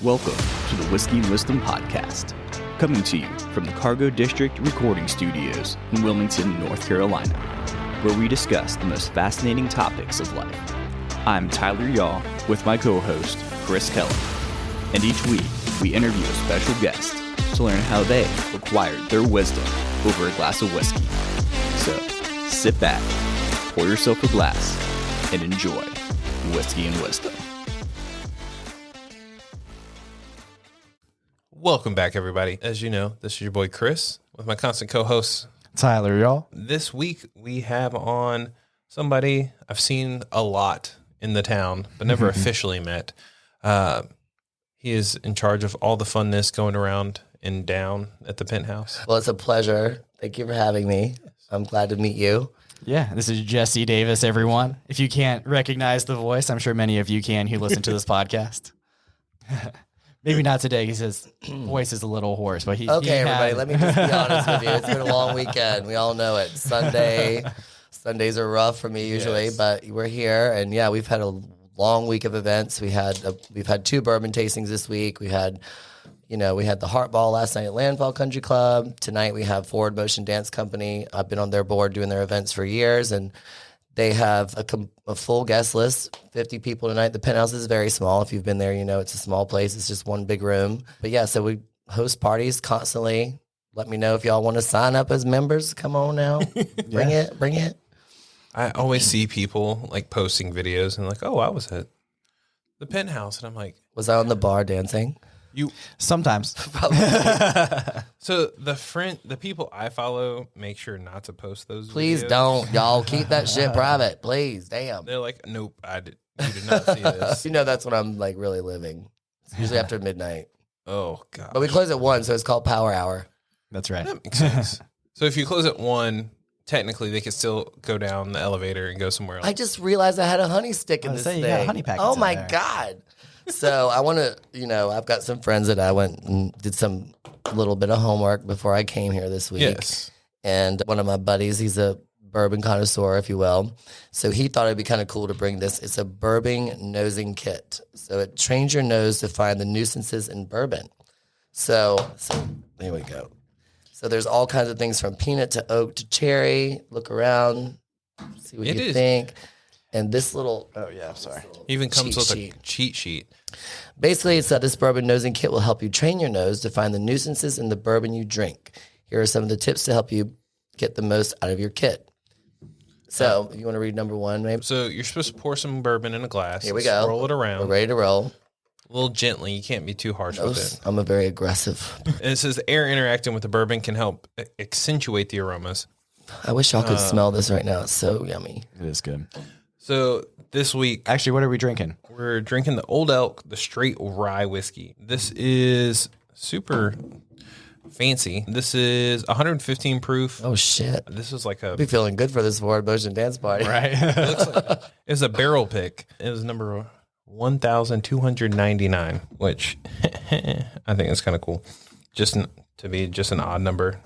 Welcome to the Whiskey and Wisdom Podcast, coming to you from the Cargo District Recording Studios in Wilmington, North Carolina, where we discuss the most fascinating topics of life. I'm Tyler Yaw with my co-host, Chris Kellum, and each week we interview a special guest to learn how they acquired their wisdom over a glass of whiskey. So, sit back, pour yourself a glass, and enjoy Whiskey and Wisdom. Welcome back, everybody. As you know, this is your boy Chris with my constant co-host Tyler, y'all. This week we have on somebody I've seen a lot in the town, but never officially met. He is in charge of all the funness going around and down at the Penthouse. Well, it's a pleasure. Thank you for having me. I'm glad to meet you. Yeah, this is Jesse Davis, everyone. If you can't recognize the voice, I'm sure many of you can who listen to this podcast. Maybe not today because his voice is a little hoarse. But Everybody, let me just be honest with you. It's been a long weekend. We all know it. Sundays are rough for me usually, but we're here. And yeah, we've had a long week of events. We've had 2 bourbon tastings this week. We had the Heart Ball last night at Landfall Country Club. Tonight we have Forward Motion Dance Company. I've been on their board doing their events for years, and they have a full guest list, 50 people tonight. The Penthouse is very small. If you've been there, you know it's a small place. It's just one big room. But yeah, so we host parties constantly. Let me know if y'all want to sign up as members. Come on now. Bring it. I always see people like posting videos and like, oh, I was at the Penthouse. And I'm like, was I on the bar dancing? Sometimes. So the people I follow make sure not to post those Please videos. Don't. Y'all keep that shit private. Please. Damn. They're like, nope, you did not see this. You know that's when I'm like really living. It's usually after midnight. Oh, God. But we close at 1, so it's called Power Hour. That's right. That makes sense. So if you close at 1, technically they could still go down the elevator and go somewhere else. I just realized I had a honey stick in this thing. You got honey packets oh in my there. God. So I want to, I've got some friends that I went and did some little bit of homework before I came here this week. Yes. And one of my buddies, he's a bourbon connoisseur, if you will. So he thought it'd be kind of cool to bring this. It's a bourbon nosing kit. So it trains your nose to find the nuisances in bourbon. So there we go. So there's all kinds of things from peanut to oak to cherry. Look around, see what you think. And this little... Oh, yeah, sorry. Even comes with a cheat sheet. Basically, it's that this bourbon nosing kit will help you train your nose to find the nuisances in the bourbon you drink. Here are some of the tips to help you get the most out of your kit. So, you want to read number 1, maybe? So you're supposed to pour some bourbon in a glass. Here we go. Roll it around. We're ready to roll. A little gently. You can't be too harsh with it. I'm a very aggressive. And it says the air interacting with the bourbon can help accentuate the aromas. I wish y'all could smell this right now. It's so yummy. It is good. So this week, Actually, what are we drinking? we're drinking the Old Elk, the straight rye whiskey. This is super fancy. This is 115 proof. Oh, shit. This is like I'll be feeling good for this Forward Motion Dance Party. Right. it looks like it's a barrel pick. It was number 1,299, which I think is kind of cool. Just to be just an odd number.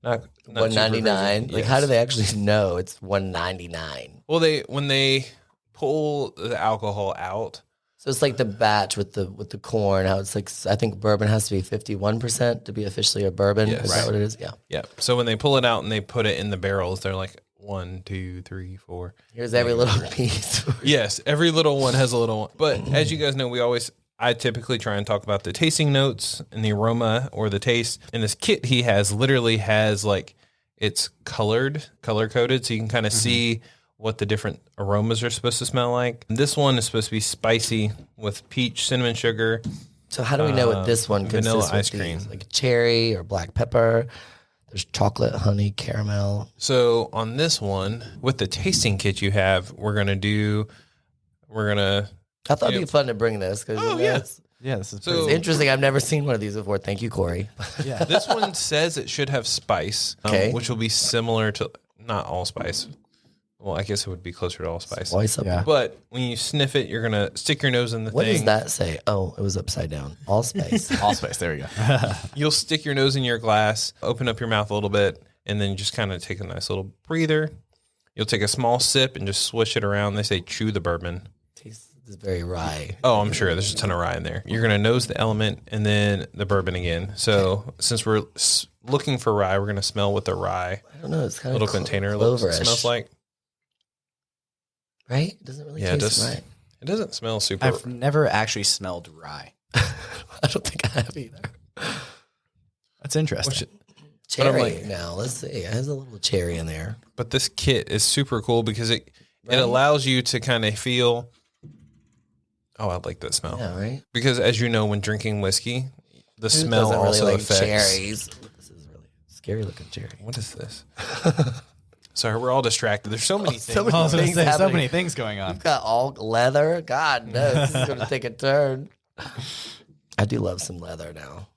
Not 199. super Like, how do they actually know it's 199? Well, when they pull the alcohol out. So it's like the batch with the corn. How it's like, I think bourbon has to be 51% to be officially a bourbon. Yes. Is that what it is? Yeah. Yeah. So when they pull it out and they put it in the barrels, they're like 1, 2, 3, 4. Here's every little piece. Yes, every little one has a little one. But as you guys know, I typically try and talk about the tasting notes and the aroma or the taste. And this kit he has literally has like, it's color coded, so you can kind of see what the different aromas are supposed to smell like. This one is supposed to be spicy with peach, cinnamon sugar. So how do we know what this one consists vanilla with ice these? cream. Like cherry or black pepper. There's chocolate, honey, caramel. So on this one, with the tasting kit you have, we're gonna. I thought it'd be fun to bring this because Yeah, this is So it's interesting. I've never seen one of these before. Thank you, Corey. yeah. this one says it should have spice, Okay. which will be similar to not allspice. Well, I guess it would be closer to allspice. Spice up. Yeah. But when you sniff it, you're gonna stick your nose in the What thing. does that say? Oh, it was upside down. All space. Allspice. There we go. You'll stick your nose in your glass, open up your mouth a little bit, and then just kind of take a nice little breather. You'll take a small sip and just swish it around. They say chew the bourbon. This It's very rye. Oh, I'm sure there's a ton of rye in there. You're going to nose the element and then the bourbon again. So since we're looking for rye, we're going to smell what the rye I don't know. It's kind of little container smells like. Right? It doesn't really Yeah, taste right. it doesn't smell super. I've never actually smelled rye. I don't think I have either. That's interesting. Cherry now. Let's see. It has a little cherry in there. But this kit is super cool because it allows you to kind of feel. Oh, I like that smell. Yeah, right? Because as you know, when drinking whiskey, the smell doesn't also really like affects. cherries. This is really scary looking cherry. What is this? Sorry, we're all distracted. There's so many things. so many I was going to things say, so happening. many things going on. We've got all leather. God knows this is going to take a turn. I do love some leather now.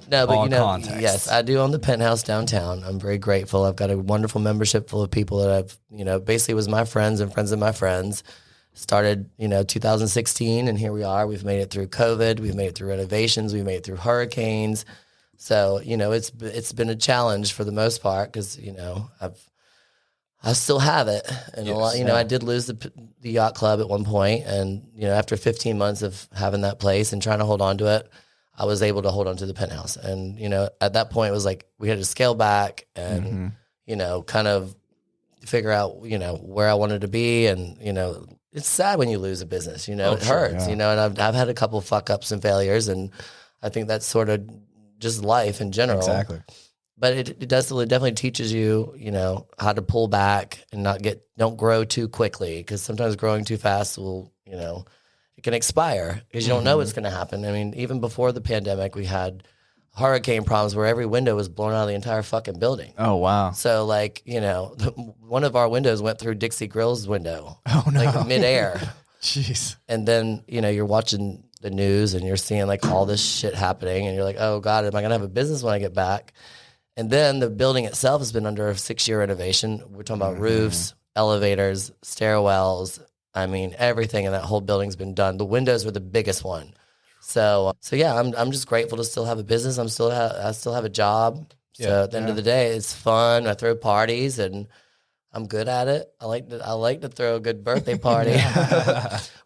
No, but All you know, context. yes, I do own the Penthouse downtown. I'm very grateful. I've got a wonderful membership full of people that I've, basically was my friends and friends of my friends. Started, 2016, and here we are. We've made it through COVID. We've made it through renovations. We've made it through hurricanes. So, it's been a challenge for the most part because, I still have it. And a lot, I did lose the yacht club at one point. And, after 15 months of having that place and trying to hold on to it, I was able to hold on to the Penthouse. And, at that point it was like we had to scale back and, kind of figure out, where I wanted to be. And, it's sad when you lose a business, it hurts, and I've had a couple of fuck ups and failures. And I think that's sort of just life in general. Exactly. But it definitely teaches you, how to pull back and don't grow too quickly, because sometimes growing too fast will, it can expire because you don't know what's going to happen. I mean, even before the pandemic, we had hurricane problems where every window was blown out of the entire fucking building. Oh, wow. So one of our windows went through Dixie Grill's window, like midair. Jeez. And then, you're watching the news and you're seeing like all this shit happening and you're like, oh God, am I going to have a business when I get back? And then the building itself has been under a 6-year renovation. We're talking about roofs, elevators, stairwells. I mean, everything in that whole building's been done. The windows were the biggest one. So yeah, I'm just grateful to still have a business. I still have a job. So at the end of the day, it's fun. I throw parties and I'm good at it. I like to throw a good birthday party.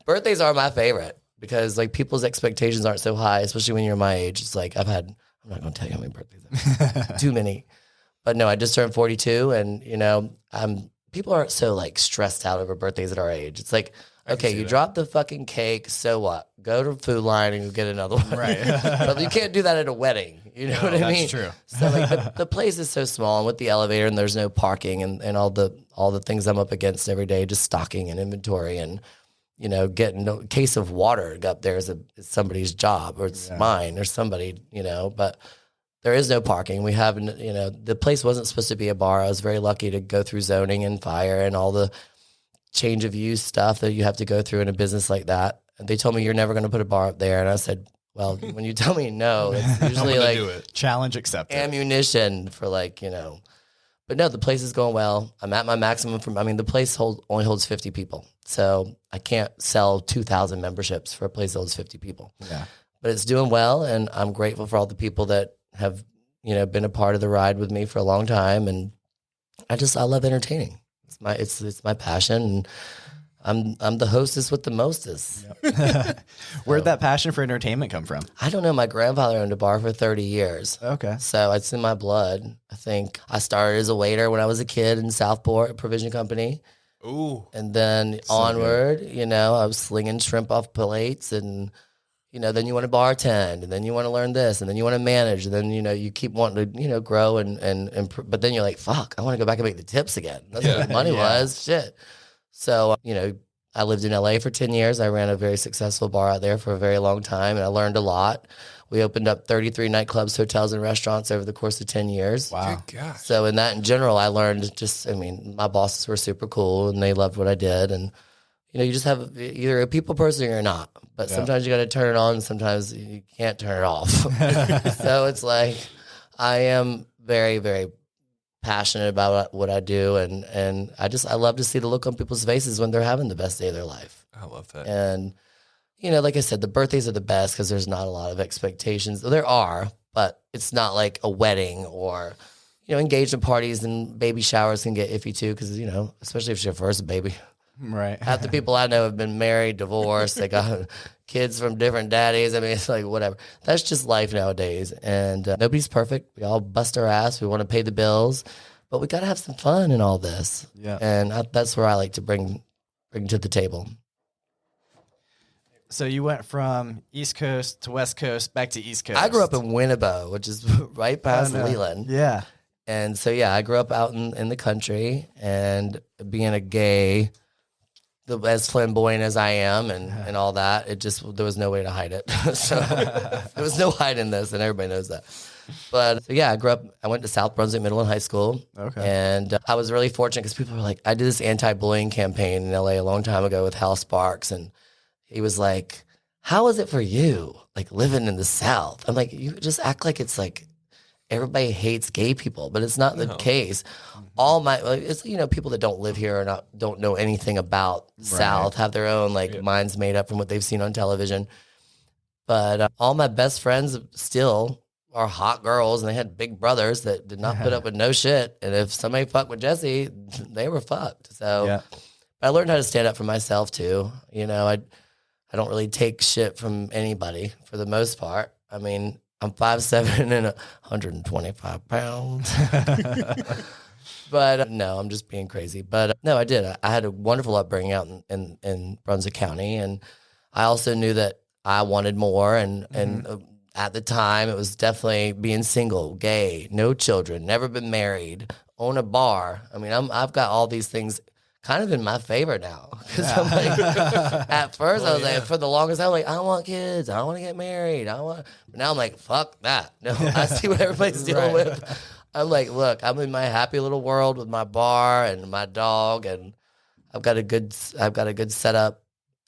Birthdays are my favorite because like people's expectations aren't so high, especially when you're my age. It's like I'm not going to tell you how many birthdays I've had. Too many. But no, I just turned 42 and, people aren't so like stressed out over birthdays at our age. It's like, okay, you drop the fucking cake, so what? Go to Food Line and you get another one. Right. But you can't do that at a wedding. You know what I mean? That's true. So like the place is so small, and with the elevator and there's no parking and all the things I'm up against every day, just stocking and inventory and getting a case of water up there is somebody's job or it's mine or somebody, but there is no parking. We haven't, the place wasn't supposed to be a bar. I was very lucky to go through zoning and fire and all the change of use stuff that you have to go through in a business like that. And they told me, you're never going to put a bar up there. And I said, well, when you tell me no, it's usually like do it. Challenge accepted. ammunition for but no, the place is going well. I'm at my maximum the place only holds 50 people. So I can't sell 2,000 memberships for a place that holds 50 people. Yeah. But it's doing well. And I'm grateful for all the people that have, been a part of the ride with me for a long time. And I love entertaining. It's my passion. And I'm the hostess with the mostest. Yep. Where'd that passion for entertainment come from? I don't know. My grandfather owned a bar for 30 years. Okay. So it's in my blood. I think I started as a waiter when I was a kid in Southport Provision Company. Ooh. And then onward, I was slinging shrimp off plates and, then you want to bartend and then you want to learn this and then you want to manage. And then, you keep wanting to, grow but then you're like, fuck, I want to go back and make the tips again. That's what the money was. Shit. So, I lived in LA for 10 years. I ran a very successful bar out there for a very long time and I learned a lot. We opened up 33 nightclubs, hotels, and restaurants over the course of 10 years. Wow. Good gosh. So in that in general, I learned my bosses were super cool and they loved what I did. And, you just have either a people person or you're not. But sometimes you got to turn it on. Sometimes you can't turn it off. So it's like I am very, very passionate about what I do. And I love to see the look on people's faces when they're having the best day of their life. I love that. And, like I said, the birthdays are the best because there's not a lot of expectations. There are, but it's not like a wedding or, engagement parties and baby showers can get iffy too because, especially if it's your first baby. Right. Half the people I know have been married, divorced. They got kids from different daddies. I mean, it's like whatever. That's just life nowadays. And nobody's perfect. We all bust our ass. We want to pay the bills, but we got to have some fun in all this. Yeah. And that's where I like to bring to the table. So you went from East Coast to West Coast, back to East Coast. I grew up in Winnebago, which is right past Leland. Yeah. And so, yeah, I grew up out in the country, and being a gay, as flamboyant as I am and all that, there was no way to hide it. So there was no hiding this, and everybody knows that. But so, yeah, I went to South Brunswick Middle and High School. Okay. And I was really fortunate because people were like, I did this anti-bullying campaign in LA a long time ago with Hal Sparks, and he was like, how is it for you, like living in the South? I'm like, you just act like it's like everybody hates gay people, but it's not the case. All it's people that don't live here or don't know anything about South have their own minds made up from what they've seen on television. But all my best friends still are hot girls, and they had big brothers that did not put up with no shit. And if somebody fucked with Jesse, they were fucked. So I learned how to stand up for myself too. I don't really take shit from anybody for the most part. I mean, I'm 5'7" and 125 pounds. But no, I'm just being crazy. But no, I did. I had a wonderful upbringing out in Brunswick County. And I also knew that I wanted more. And at the time, it was definitely being single, gay, no children, never been married, own a bar. I mean, I've got all these things kind of in my favor now. Because I'm like, at first I was like, for the longest time, I want kids. I want to get married. But now I'm like, fuck that. No, I see what everybody's dealing with. I'm like, look, I'm in my happy little world with my bar and my dog, and I've got a good setup,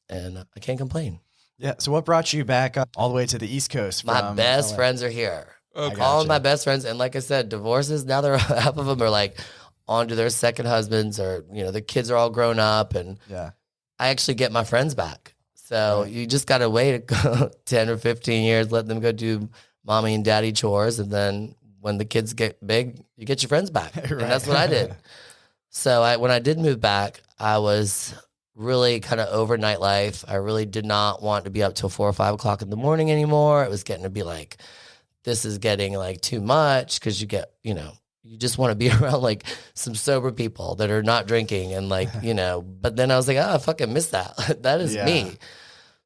and I can't complain. Yeah. So what brought you back up all the way to the East Coast? My best friends are here. Okay. All of my best friends, and like I said, divorces, now half of them are on to their second husbands, or the kids are all grown up, and I actually get my friends back. So you just got to wait 10 or 15 years, let them go do mommy and daddy chores, and then when the kids get big, you get your friends back. And that's what I did. So when I did move back, I was really kind of over nightlife. I really did not want to be up till 4 or 5 o'clock in the morning anymore. It was getting to be this is getting too much, because you get, you just want to be around some sober people that are not drinking and but then I was like, I fucking miss that. That is me.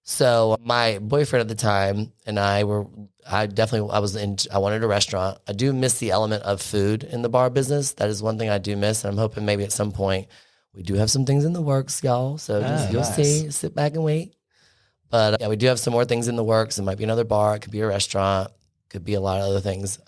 So my boyfriend at the time and I wanted a restaurant. I do miss the element of food in the bar business. That is one thing I do miss. And I'm hoping maybe at some point we do have some things in the works, y'all. So you'll see, sit back and wait. But we do have some more things in the works. It might be another bar. It could be a restaurant. It could be a lot of other things.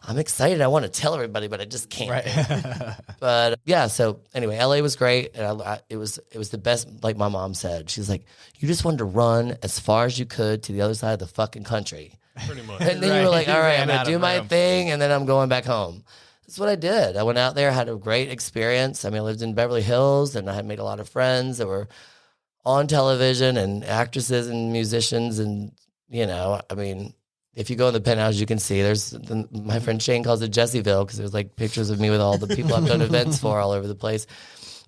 I'm excited. I want to tell everybody, but I just can't. Right. But yeah, so anyway, LA was great. And it was the best, like my mom said. She's like, you just wanted to run as far as you could to the other side of the fucking country. Pretty much. And then you were like, all right, I'm going to do my thing, and then I'm going back home. That's what I did. I went out there, had a great experience. I mean, I lived in Beverly Hills, and I had made a lot of friends that were on television, and actresses and musicians. And, I mean, if you go in the Penthouse, you can see my friend Shane calls it Jessieville, because there's pictures of me with all the people I've done events for all over the place.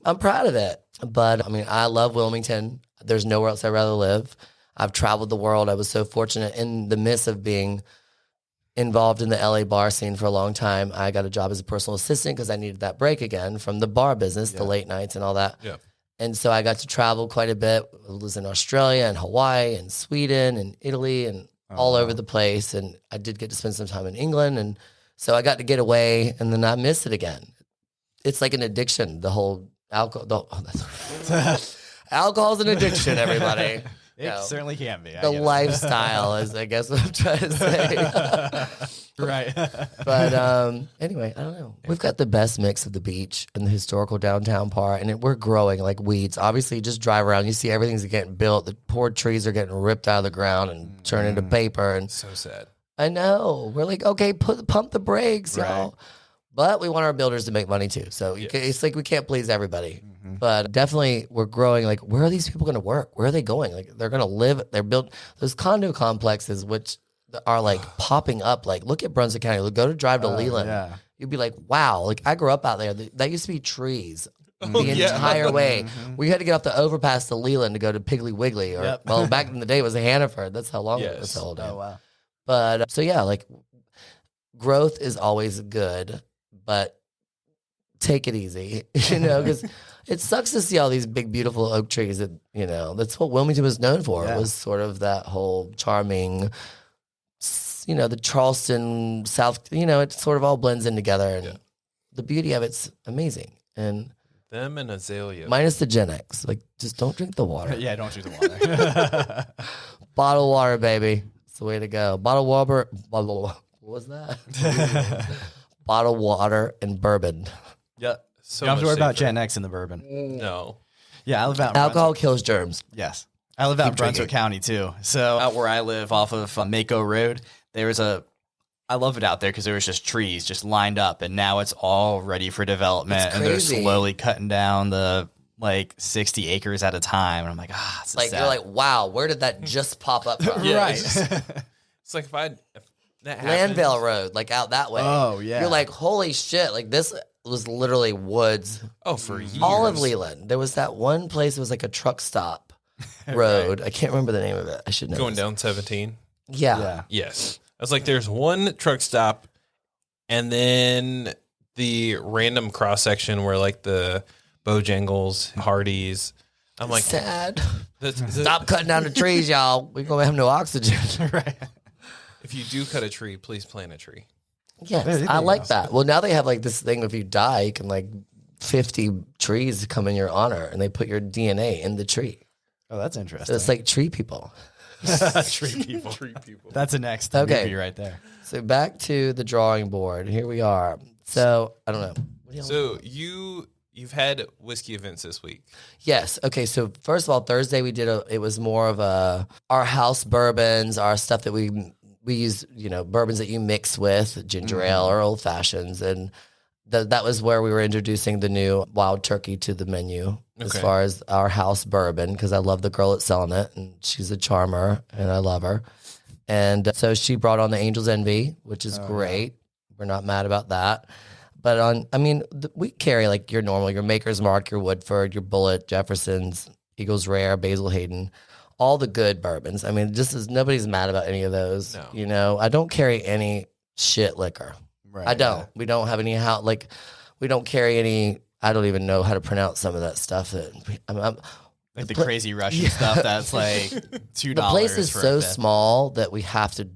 I'm proud of it. But I mean, I love Wilmington. There's nowhere else I'd rather live. I've traveled the world. I was so fortunate in the midst of being involved in the LA bar scene for a long time. I got a job as a personal assistant because I needed that break again from the bar business, the late nights and all that. Yeah. And so I got to travel quite a bit. I was in Australia and Hawaii and Sweden and Italy and all over the place. And I did get to spend some time in England. And so I got to get away, and then I miss it again. It's like an addiction, the whole alcohol. Alcohol's an addiction, everybody. It certainly can be. The lifestyle is, I guess, what I'm trying to say. Right. But anyway, I don't know. We've got the best mix of the beach and the historical downtown part, and we're growing like weeds. Obviously, you just drive around, you see everything's getting built. The poor trees are getting ripped out of the ground and turned into paper. And so sad. I know. We're like, okay, pump the brakes, y'all. But we want our builders to make money too. So it's like we can't please everybody. Mm-hmm. But definitely we're growing. Like, where are these people going to work? Where are they going? Like, they're going to live. They're built those condo complexes, which are like popping up. Like, look at Brunswick County. Go to drive to Leland. Yeah. You'd be like, wow. Like, I grew up out there. That used to be trees the entire way. We had to get off the overpass to Leland to go to Piggly Wiggly, or well, back in the day it was Hannaford. That's how long it was old. Oh wow. But so yeah, like growth is always good, but take it easy, because it sucks to see all these big, beautiful oak trees that, that's what Wilmington was known for. It was sort of that whole charming, the Charleston, South, it sort of all blends in together. And the beauty of it's amazing. And them and azalea. Minus the Gen X. Like, just don't drink the water. Yeah, don't drink the water. Bottled water, baby. It's the way to go. Bottled water. What was that? Bottled water and bourbon. Yeah. So you don't have to worry about Gen X in the bourbon. No. Yeah, I live out in Alcohol kills germs. Yes. I live out in Brunswick County, too. So out where I live off of Mako Road, I love it out there because there was just trees just lined up, and now it's all ready for development. And they're slowly cutting down the 60 acres at a time. And I'm like, it's like, sad. You're like, wow, where did that just pop up from? Right. It's like if that Landvale Road, like out that way. Oh, yeah. You're like, holy shit. Like this was literally woods. Oh, for years. All of Leland. There was that one place, it was like a truck stop road. I can't remember the name of it. I should know. Going down 17? Yeah. Yes. I was like, there's one truck stop, and then the random cross section where the Bojangles, Hardee's. I'm like, sad. Stop cutting down the trees, y'all. We're gonna have no oxygen. Right. If you do cut a tree, please plant a tree. Yes, I like that. Well, now they have this thing. If you die, you can 50 trees come in your honor, and they put your DNA in the tree. Oh, that's interesting. So it's like tree people. Tree people. That's a next movie right there. So back to the drawing board. Here we are. So I don't know. So you've had whiskey events this week. Yes. Okay. So first of all, Thursday we did it was more of our house bourbons, our stuff that we use, bourbons that you mix with ginger ale or old fashions. And that was where we were introducing the new wild turkey to the menu as far as our house bourbon, because I love the girl that's selling it, and she's a charmer, and I love her. And so she brought on the Angel's Envy, which is great. Yeah. We're not mad about that. But we carry your Maker's Mark, your Woodford, your Bullet, Jefferson's, Eagles Rare, Basil Hayden, all the good bourbons. Nobody's mad about any of those. No. I don't carry any shit liquor. Right. I don't. Yeah. We don't have any we don't carry any. I don't even know how to pronounce some of that stuff. The crazy Russian stuff that's $2. The place is so small that we have to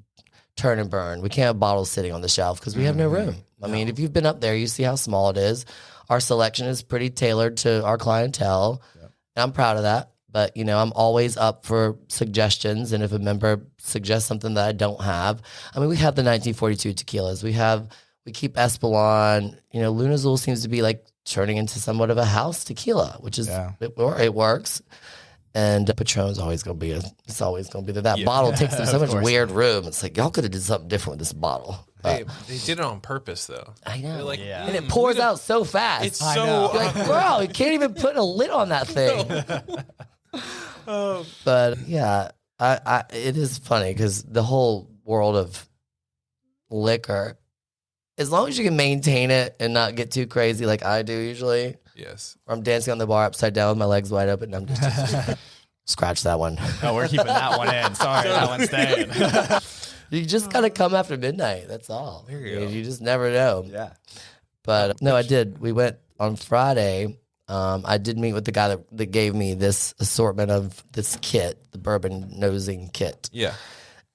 turn and burn. We can't have bottles sitting on the shelf because we have no room. I mean, if you've been up there, you see how small it is. Our selection is pretty tailored to our clientele. Yep. And I'm proud of that. But, I'm always up for suggestions. And if a member suggests something that I don't have, we have the 1942 tequilas. We keep Espolon. Luna Azul seems to be turning into somewhat of a house tequila, which is, it works. And Patron's always going to be that bottle takes them so much weird room. It's like, y'all could have did something different with this bottle. They did it on purpose, though. I know. And it pours out so fast. It's so... You're like, bro, you can't even put a lid on that thing. But, yeah, it is funny because the whole world of liquor, as long as you can maintain it and not get too crazy like I do usually. Yes. Or I'm dancing on the bar upside down with my legs wide open. I'm just scratch that one. Oh, we're keeping that one in. Sorry, that one's staying. You just gotta come after midnight. That's all. There you go. You just never know. Yeah. But no, I did. We went on Friday. I did meet with the guy that gave me this assortment of this kit, the bourbon nosing kit. Yeah.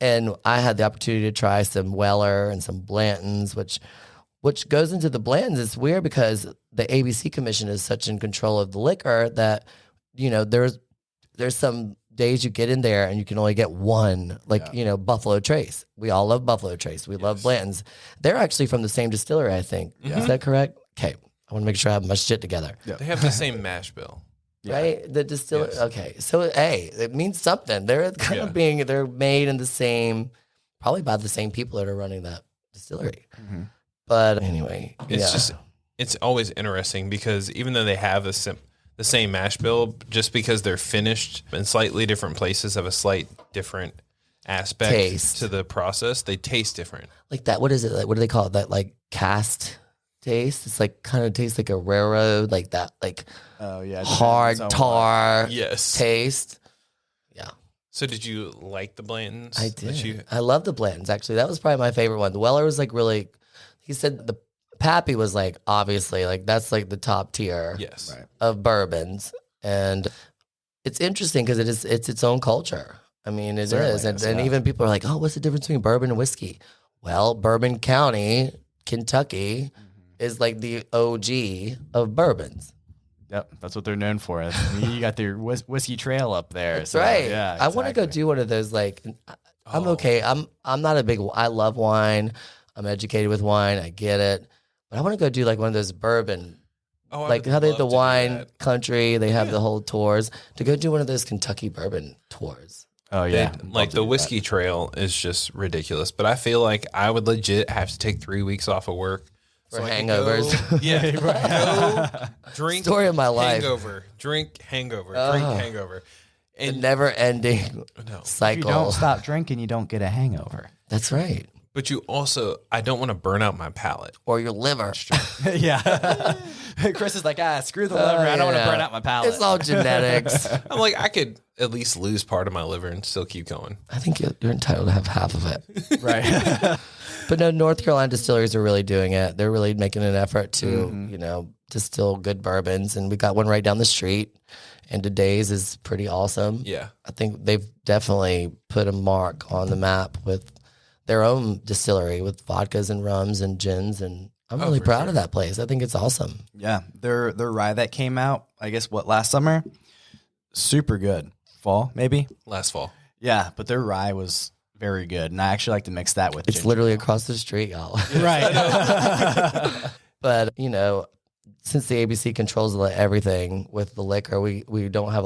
And I had the opportunity to try some Weller and some Blantons, which goes into the Blantons. It's weird because the ABC Commission is such in control of the liquor that, there's some days you get in there and you can only get one, Buffalo Trace. We all love Buffalo Trace. We love Blantons. They're actually from the same distillery, I think. Yeah. Is that correct? Okay. I want to make sure I have my shit together. Yeah. They have the same mash bill. Right? The distillery. Yes. Okay. So, hey, it means something. They're kind of they're made in the same, probably by the same people that are running that distillery. Mm-hmm. But anyway, it's always interesting because even though they have the same mash bill, just because they're finished in slightly different places, have a slight different aspect to the process, they taste different. Like that. What is it? What do they call it? That cast taste. It's like kind of tastes like a railroad, like that, like hard So tar Yes. taste. Yeah. So did you like the Blantons? I did. I love the Blantons, actually. That was probably my favorite one. The Weller was like really, he said the Pappy was like, obviously, like that's like the top tier Yes. of bourbons. And it's interesting because it's its own culture. I mean, it is. And even people are like, oh, what's the difference between bourbon and whiskey? Well, Bourbon County, Kentucky is like the OG of bourbons. Yep, that's what they're known for. You got their whiskey trail up there. That's right. Yeah, exactly. I want to go do one of those. Like, I'm okay. I'm not a big. I love wine. I'm educated with wine. I get it. But I want to go do like one of those bourbon. Like how they have the wine country. They have the whole tours. To go do one of those Kentucky bourbon tours. Oh yeah, like the whiskey trail is just ridiculous. But I feel like I would legit have to take 3 weeks off of work. For hangovers. Go drink. Story of my life. Drink hangover. And the never-ending cycle. If you don't stop drinking, you don't get a hangover. That's right. But you also, I don't want to burn out my palate. Or your liver. Yeah. Chris is like, screw the liver. I don't want to burn out my palate. It's all genetics. I'm like, I could at least lose part of my liver and still keep going. I think you're entitled to have half of it. Right. But no, North Carolina distilleries are really doing it. They're really making an effort to, distill good bourbons. And we got one right down the street. And today's is pretty awesome. Yeah. I think they've definitely put a mark on the map with their own distillery with vodkas and rums and gins. And I'm really proud of that place. I think it's awesome. Yeah. Their rye that came out, I guess, last summer? Super good. Fall, maybe? Last fall. Yeah, but their rye was very good. And I actually like to mix that with It's ginger. Literally across the street, y'all. Right. But, since the ABC controls everything with the liquor, we don't have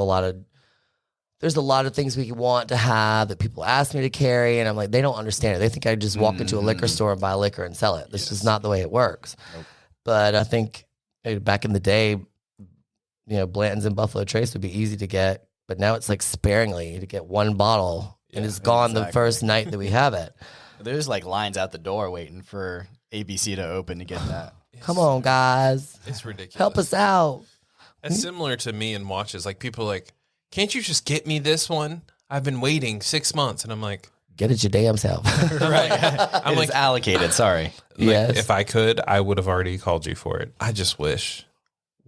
there's a lot of things we want to have that people ask me to carry, and I'm like, they don't understand it. They think I just walk into a liquor store and buy liquor and sell it. This is not the way it works. Nope. But I think back in the day, Blanton's and Buffalo Trace would be easy to get, but now it's like sparingly to get one bottle, and it's gone the first night that we have it. There's like lines out the door waiting for ABC to open to get that. Come on, guys. It's ridiculous. Help us out. It's similar to me and watches. Like, people are like, can't you just get me this one? I've been waiting 6 months. And I'm like, get it your damn self. Right. I'm like, allocated. Sorry. Like, yes. If I could, I would have already called you for it. I just wish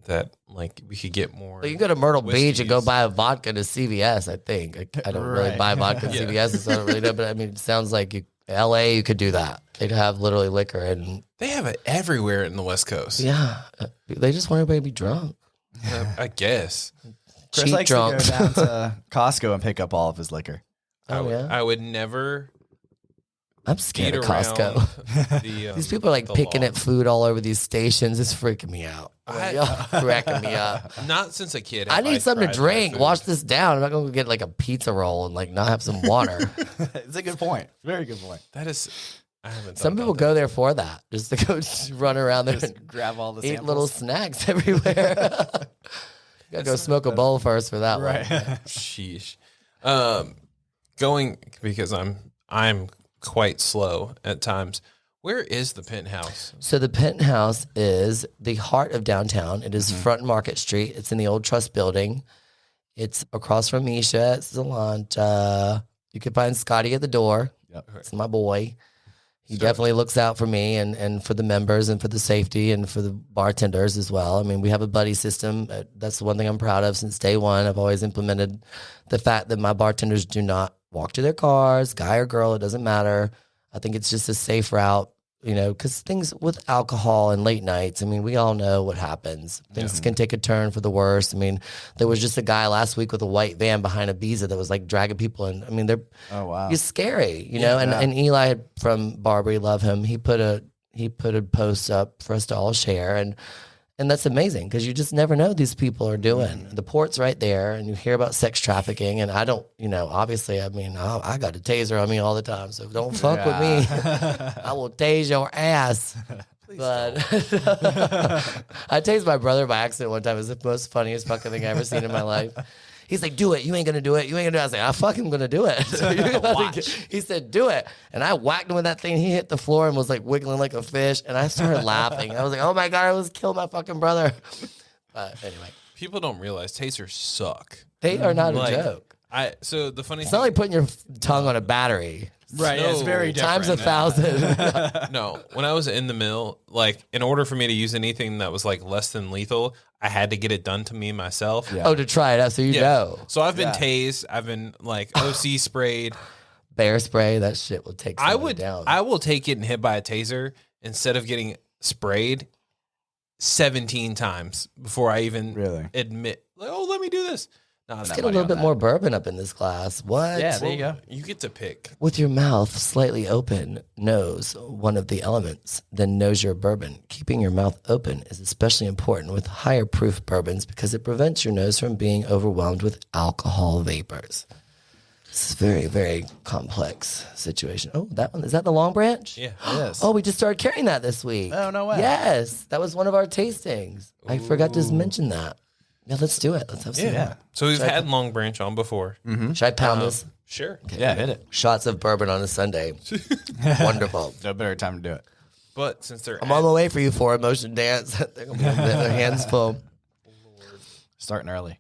that we could get more. Well, you go to Myrtle Beach and go buy a vodka to CVS, I think. I don't really buy vodka to CVS, so I don't really know. But I mean, it sounds like LA, you could do that. They'd have literally liquor, and they have it everywhere in the West Coast. Yeah, they just want everybody to be drunk. I guess. Chris Cheap likes drunk. to go down to Costco and pick up all of his liquor. I would never. I'm scared of Costco. These people are like picking at food all over these stations. It's freaking me out. Y'all cracking me up. Not since a kid. I need something to drink. Wash this down. I'm not going to get like a pizza roll and like not have some water. It's a good point. Very good point. That is. I haven't. Some people go there for that, just to go run around there and grab all the eat samples. little snacks everywhere. Gotta go smoke a bowl first for that one. Sheesh. Going because I'm quite slow at times. Where is the Penthouse? So the Penthouse is the heart of downtown. It is Front Market Street. It's in the old Trust Building. It's across from Misha at Zalanta. You can find Scotty at the door. Yep. It's my boy. He definitely looks out for me and for the members and for the safety and for the bartenders as well. I mean, we have a buddy system. That's the one thing I'm proud of since day one. I've always implemented the fact that my bartenders do not walk to their cars, guy or girl, it doesn't matter. I think it's just a safe route, because things with alcohol and late nights, I mean, we all know what happens. Things can take a turn for the worse. I mean, there was just a guy last week with a white van behind a Ibiza that was like dragging people in. I mean, it's scary, know. And Eli from Barbary, love him. He put a post up for us to all share, and that's amazing because you just never know what these people are doing. The port's right there, and you hear about sex trafficking. And I don't, obviously, I mean, I got a taser on me all the time, so don't fuck with me. I will tase your ass. But I tased my brother by accident one time. It was the most funniest fucking thing I ever seen in my life. He's like, do it. You ain't going to do it. You ain't going to do it. I was like, I fucking going to do it. He said, do it. And I whacked him with that thing. He hit the floor and was like wiggling like a fish. And I started laughing. I was like, oh my God, I was killing my fucking brother. But anyway. People don't realize tasers suck. They are not a joke. So the funny It's thing, not like putting your tongue on a battery. Right, No. it's very different. Times 1,000. no, when I was in the mill, like in order for me to use anything that was like less than lethal, I had to get it done to me myself. Oh, to try it out so you know. So I've been tased. I've been like OC sprayed. Bear spray, that shit will take somebody down. I will take getting hit by a taser instead of getting sprayed 17 times before I even admit, like, oh, let me do this. Let's get a little bit more bourbon up in this glass. What? Yeah, there you go. You get to pick. With your mouth slightly open, nose one of the elements, then nose your bourbon. Keeping your mouth open is especially important with higher proof bourbons because it prevents your nose from being overwhelmed with alcohol vapors. It's a very, very complex situation. Oh, that one, is that the Long Branch? Yeah. Yes. Oh, we just started carrying that this week. Oh, no way. Yes, that was one of our tastings. I forgot to mention that. Yeah, let's do it. Let's have some. Yeah. So we've had Long Branch on before. Should I pound this? Sure. Yeah, hit it. Shots of bourbon on a Sunday. Wonderful. No better time to do it. But since they're I'm on my way for you for a motion dance. They're gonna be their hands full. Starting early.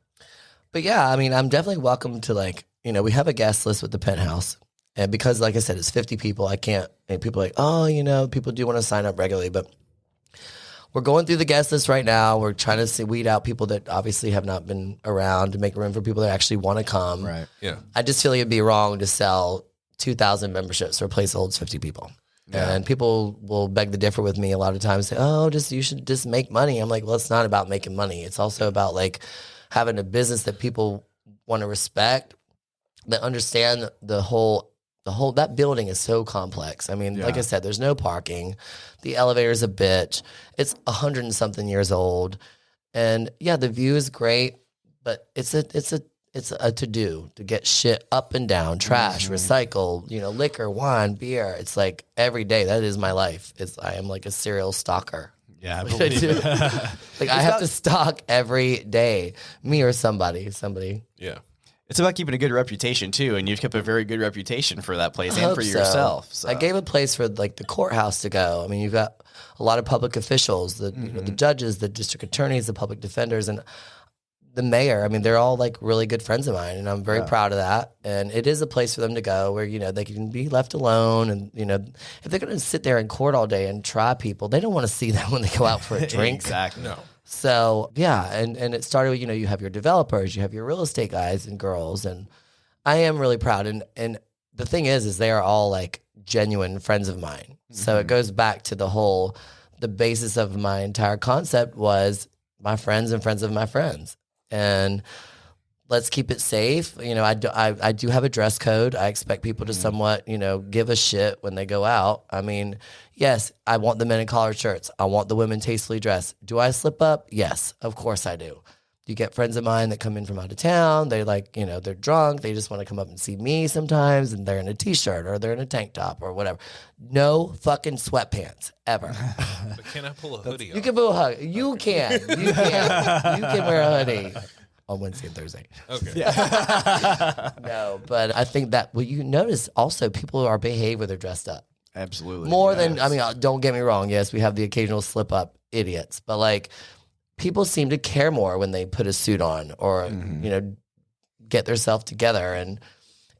But yeah, I mean, I'm definitely welcome to we have a guest list with the Penthouse. And because, like I said, it's 50 people, I can't, and people are like, oh, people do want to sign up regularly, but we're going through the guest list right now. We're trying to weed out people that obviously have not been around to make room for people that actually want to come. Right. Yeah. I just feel like it'd be wrong to sell 2,000 memberships for a place that holds 50 people. Yeah. And people will beg to differ with me a lot of times. Say, you should just make money. I'm like, well, it's not about making money. It's also about having a business that people want to respect, that understand the whole that building is so complex. I mean, like I said, there's no parking. The elevator's a bitch. It's 100 and something years old. And yeah, the view is great, but it's a to-do to get shit up and down, trash, recycle, liquor, wine, beer. It's like every day. That is my life. I am like a serial stalker. Yeah, I I believe do. it. I have to stalk every day. Me or somebody. Yeah. It's about keeping a good reputation too, and you've kept a very good reputation for that place I and hope for so. yourself. So. I gave a place for the courthouse to go. I mean, you've got a lot of public officials, the judges, the district attorneys, the public defenders, and the mayor. I mean, they're all really good friends of mine, and I'm very proud of that. And it is a place for them to go where they can be left alone. And if they're going to sit there in court all day and try people, they don't want to see them when they go out for a drink. Exactly. No. So yeah, and it started with you have your developers, you have your real estate guys and girls, and I am really proud. And the thing is they are all genuine friends of mine. So it goes back to the basis of my entire concept was my friends and friends of my friends, and let's keep it safe. I do have a dress code. I expect people to somewhat give a shit when they go out. I mean, yes, I want the men in collared shirts. I want the women tastefully dressed. Do I slip up? Yes, of course I do. You get friends of mine that come in from out of town. They they're drunk. They just want to come up and see me sometimes, and they're in a t-shirt or they're in a tank top or whatever. No fucking sweatpants ever. But can I pull a hoodie off? You can pull a hoodie. You can. You can wear a hoodie on Wednesday and Thursday. Okay. No, but I think that you notice also people are behave when they're dressed up. Absolutely. More than, don't get me wrong. Yes, we have the occasional slip up idiots, but people seem to care more when they put a suit on or, get themselves together. And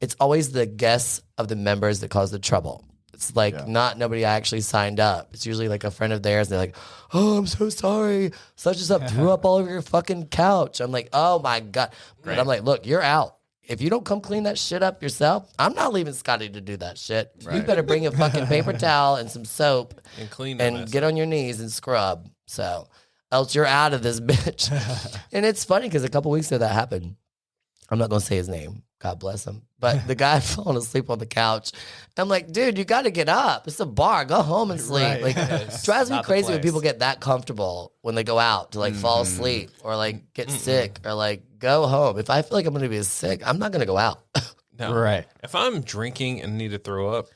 it's always the guests of the members that cause the trouble. It's not nobody actually signed up. It's usually a friend of theirs. They're like, oh, I'm so sorry. Such and such threw up all over your fucking couch. I'm like, oh my God. But I'm like, look, you're out. If you don't come clean that shit up yourself, I'm not leaving Scotty to do that shit. Right. You better bring a fucking paper towel and some soap and clean and get on your knees and scrub. So else you're out of this bitch. And it's funny because a couple weeks ago that happened. I'm not going to say his name. God bless him. But the guy falling asleep on the couch. I'm like, dude, you got to get up. It's a bar. Go home and sleep. Right. It drives me crazy when people get that comfortable when they go out to fall asleep or get sick or go home. If I feel like I'm going to be sick, I'm not going to go out. No. Right. If I'm drinking and need to throw up,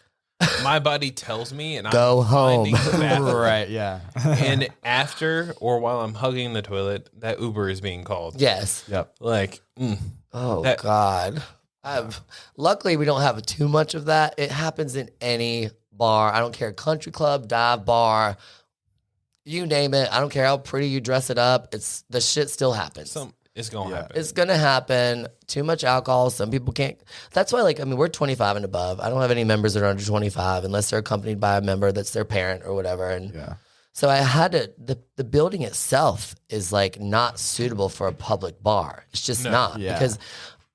my body tells me and Go I'm home. finding the bathroom. Right, yeah. And after or while I'm hugging the toilet, that Uber is being called. Yes. Yep. Oh, God. Luckily, we don't have too much of that. It happens in any bar. I don't care. Country club, dive bar, you name it. I don't care how pretty you dress it up. The shit still happens. It's going to happen. It's going to happen. Too much alcohol. Some people can't. That's why, we're 25 and above. I don't have any members that are under 25 unless they're accompanied by a member that's their parent or whatever. And so I had to, the building itself is not suitable for a public bar. It's just not because,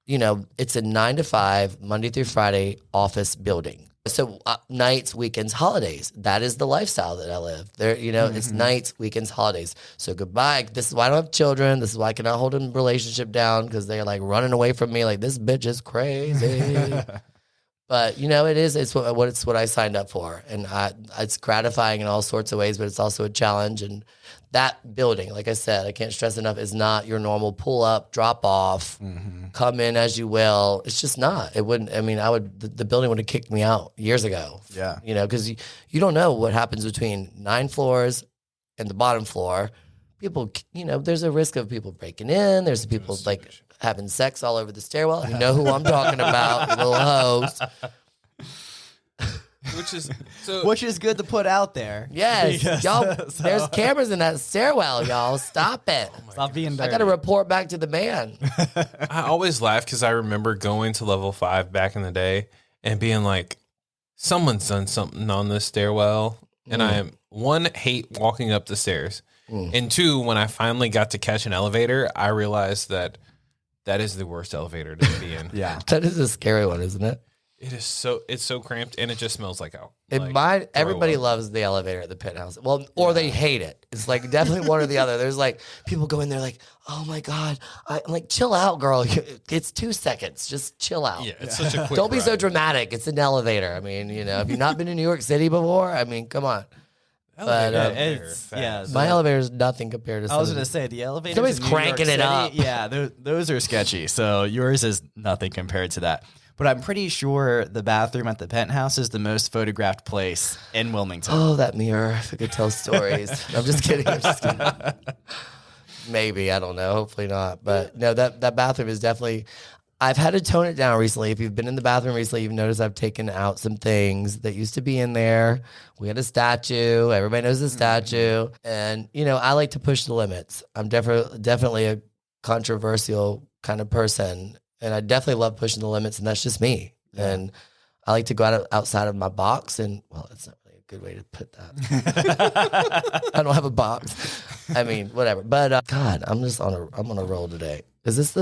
it's a 9 to 5, Monday through Friday office building. So nights, weekends, holidays. That is the lifestyle that I live. There, it's nights, weekends, holidays. So goodbye. This is why I don't have children. This is why I cannot hold a relationship down because they're running away from me. This bitch is crazy. But it's what I signed up for, and it's gratifying in all sorts of ways. But it's also a challenge. And that building, like I said, I can't stress enough, is not your normal pull up, drop off, come in as you will. It's just not. It wouldn't. I mean, the building would have kicked me out years ago. Yeah, because you don't know what happens between 9 floors and the bottom floor. People, there's a risk of people breaking in. There's people having sex all over the stairwell. You know who I'm talking about, you little hoes. Which is good to put out there. Yes, y'all. There's cameras in that stairwell, y'all. Stop it. Stop being dirty. I got to report back to the man. I always laugh because I remember going to level 5 back in the day and being like, someone's done something on this stairwell. And I hate walking up the stairs. And 2, when I finally got to catch an elevator, I realized that is the worst elevator to be in. Yeah. That is a scary one, isn't it? It's so cramped and it just smells like out. Everybody loves the elevator at the Penthouse. Well, or they hate it. It's definitely one or the other. There's people go in there oh my God. I'm chill out, girl. It's 2 seconds. Just chill out. Yeah, it's such a quick Don't be so ride. dramatic. It's an elevator. I mean, have you not been to New York City before? I mean, come on. But my elevator is nothing compared to. I was going to say the elevator. Somebody's cranking it up. Yeah, those are sketchy. So yours is nothing compared to that. But I'm pretty sure the bathroom at the Penthouse is the most photographed place in Wilmington. Oh, that mirror! If I could tell stories. I'm just kidding. Maybe, I don't know. Hopefully not. But no, that bathroom is definitely. I've had to tone it down recently. If you've been in the bathroom recently, you've noticed I've taken out some things that used to be in there. We had a statue. Everybody knows the statue. And, I like to push the limits. I'm definitely a controversial kind of person. And I definitely love pushing the limits. And that's just me. Yeah. And I like to go outside of my box. And, well, that's not really a good way to put that. I don't have a box. I mean, whatever. But, God, I'm on a roll today. Is this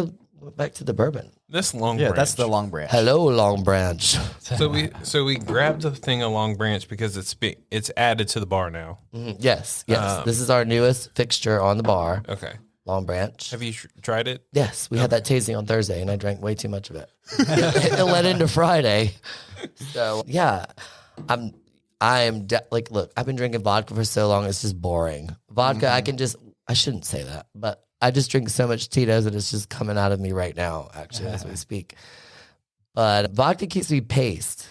back to the bourbon? This Long Branch. Yeah, that's the Long Branch. Hello, Long Branch. So we grabbed the thing a Long Branch because it's added to the bar now. Mm-hmm. Yes. This is our newest fixture on the bar. Okay. Long Branch. Have you tried it? Yes, we had that tasting on Thursday, and I drank way too much of it. It led into Friday. So yeah, look, I've been drinking vodka for so long, it's just boring. Vodka, I shouldn't say that, but I just drink so much Tito's that it's just coming out of me right now, actually, as we speak. But vodka keeps me paced.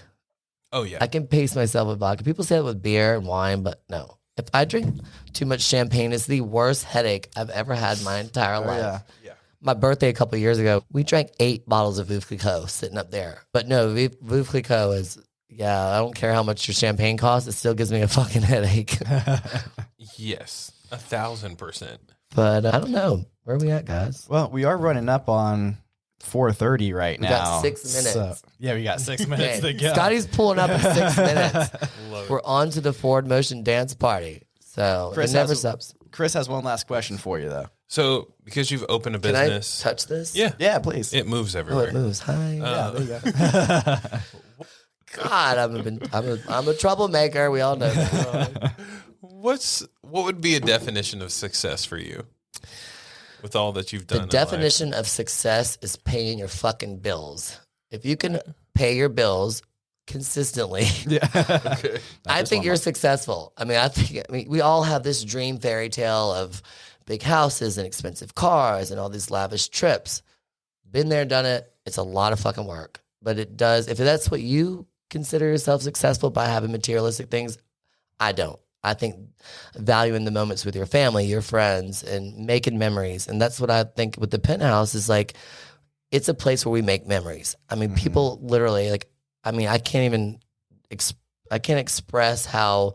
Oh, yeah. I can pace myself with vodka. People say that with beer and wine, but no. If I drink too much champagne, it's the worst headache I've ever had in my entire life. Yeah. My birthday a couple of years ago, we drank 8 bottles of Veuve Clicquot sitting up there. But no, Veuve Clicquot is, I don't care how much your champagne costs, it still gives me a fucking headache. Yes, 1,000%. But I don't know. Where are we at, guys? Well, we are running up on 4:30 right now. We got 6 minutes. So, we got 6 minutes to go. Scotty's pulling up in 6 minutes. We're on to the Forward Motion Dance Party. So it never stops. Chris has one last question for you, though. So because you've opened a Can business. I touch this? Yeah, please. It moves Oh, everywhere. it moves. Hi. Yeah, there you go. God, I'm a troublemaker. We all know that. What would be a definition of success for you with all that you've done? The definition of success is paying your fucking bills. If you can pay your bills consistently, Okay. I think you're successful. I mean, we all have this dream fairy tale of big houses and expensive cars and all these lavish trips. Been there, done it. It's a lot of fucking work, but it does. If that's what you consider yourself successful by having materialistic things, I don't. I think valuing the moments with your family, your friends, and making memories. And that's what I think with the Penthouse is it's a place where we make memories. I mean, people literally I can't express how,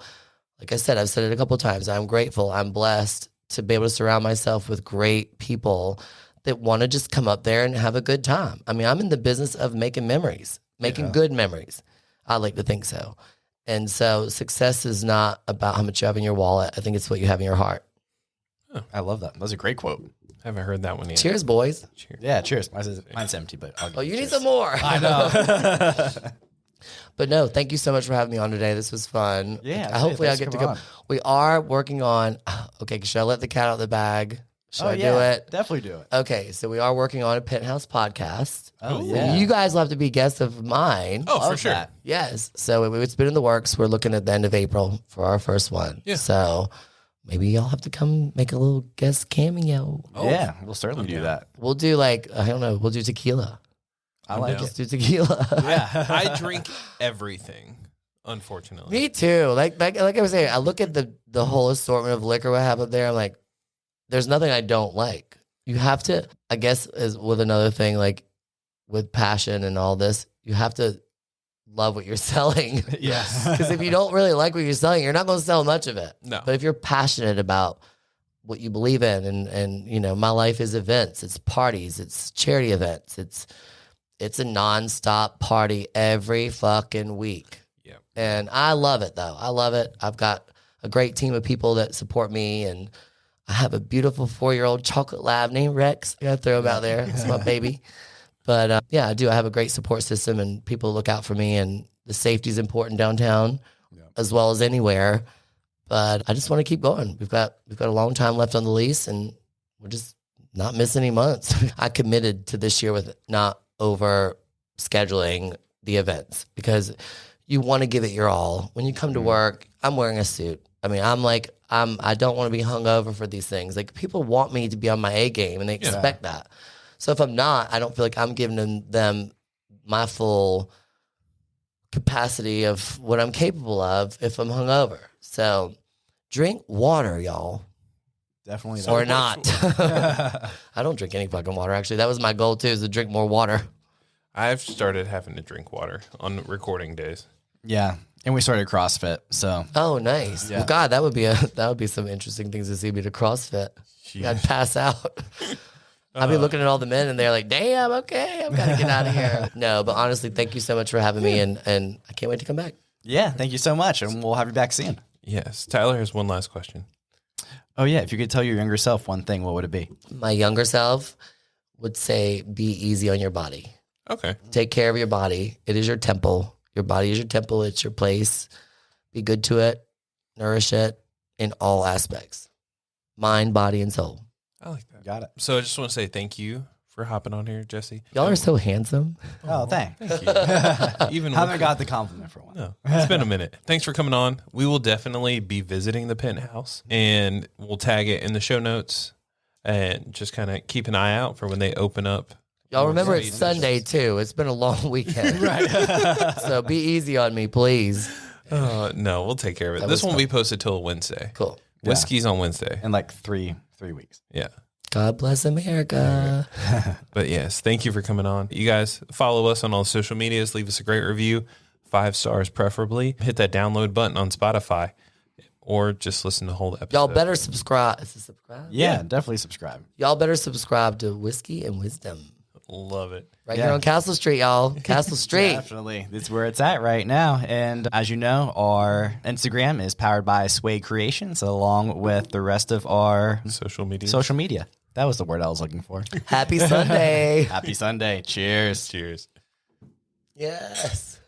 like I said, I've said it a couple of times. I'm grateful. I'm blessed to be able to surround myself with great people that want to just come up there and have a good time. I mean, I'm in the business of making memories, making good memories. I like to think so. And so success is not about how much you have in your wallet. I think it's what you have in your heart. Oh, I love that. That's a great quote. I haven't heard that one yet. Cheers, boys. Cheers. Yeah, cheers. Mine's empty, but You need some more. I know. But no, thank you so much for having me on today. This was fun. Yeah, Hopefully I'll thanks get for to come. coming We are working on, okay, should I let the cat out of the bag? Should I do it? Definitely do it. Okay, so we are working on a Penthouse podcast. Oh, yeah. You guys will have to be guests of mine. Oh, for Love sure. that. Yes. So it's been in the works. We're looking at the end of April for our first one. Yeah. So maybe y'all have to come make a little guest cameo. Yeah, we'll certainly do that. We'll do we'll do tequila. I like Just it. do tequila. Yeah. I drink everything, unfortunately. Me too. Like I was saying, I look at the whole assortment of liquor we have up there. I'm like, there's nothing I don't like. You have to, I guess, is with another thing, like with passion and all this, you have to love what you're selling. Yes. Because if you don't really like what you're selling, you're not going to sell much of it. No. But if you're passionate about what you believe in, and my life is events, it's parties, it's charity events, it's a nonstop party every fucking week. Yeah. And I love it though. I love it. I've got a great team of people that support me, and I have a beautiful 4-year-old chocolate lab named Rex. I got to throw him out there. It's my baby. But I do. I have a great support system, and people look out for me, and the safety is important downtown as well as anywhere. But I just want to keep going. We've got a long time left on the lease, and we're just not missing any months. I committed to this year with not over scheduling the events, because you want to give it your all. When you come to work, I'm wearing a suit. I mean, I don't want to be hungover for these things. Like, people want me to be on my A game, and they expect that. So if I'm not, I don't feel like I'm giving them my full capacity of what I'm capable of if I'm hungover. So drink water, y'all. Definitely. Or not. I don't drink any fucking water, actually. That was my goal, too, is to drink more water. I've started having to drink water on recording days. Yeah. And we started CrossFit, so. Oh, nice. Yeah. Well, God, that would be some interesting things to see me to CrossFit. I'd pass out. I'd be looking at all the men, and they're like, damn, okay, I've got to get out of here. No, but honestly, thank you so much for having me, and I can't wait to come back. Yeah, thank you so much, and we'll have you back soon. Yes. Tyler has one last question. Oh, yeah. If you could tell your younger self one thing, what would it be? My younger self would say, be easy on your body. Okay. Take care of your body. It is your temple. Your body is your temple. It's your place. Be good to it. Nourish it in all aspects. Mind, body, and soul. I like that. Got it. So I just want to say thank you for hopping on here, Jesse. Y'all are so handsome. Oh, thanks. Thank you. Even Haven't with- got the compliment for one. No, it's been a minute. Thanks for coming on. We will definitely be visiting the Penthouse, and we'll tag it in the show notes, and just kind of keep an eye out for when they open up. Y'all remember More it's spaces. Sunday, too. It's been a long weekend. Right. So be easy on me, please. No, we'll take care of it. That This was won't fun. be posted till Wednesday. Cool. Whiskey's on Wednesday. In like three weeks. Yeah. God bless America. But yes, thank you for coming on. You guys follow us on all social medias. Leave us a great review, 5 stars preferably. Hit that download button on Spotify, or just listen to the whole episode. Y'all better subscribe. Is it subscribe? Yeah, definitely subscribe. Y'all better subscribe to Whiskey and Wisdom. Love it. Right Yeah. here on Castle Street, y'all. Castle Street. Definitely. That's where it's at right now. And as you know, our Instagram is powered by Sway Creations, along with the rest of our Social media. social media. That was the word I was looking for. Happy Sunday. Happy Sunday. Cheers. Cheers. Yes.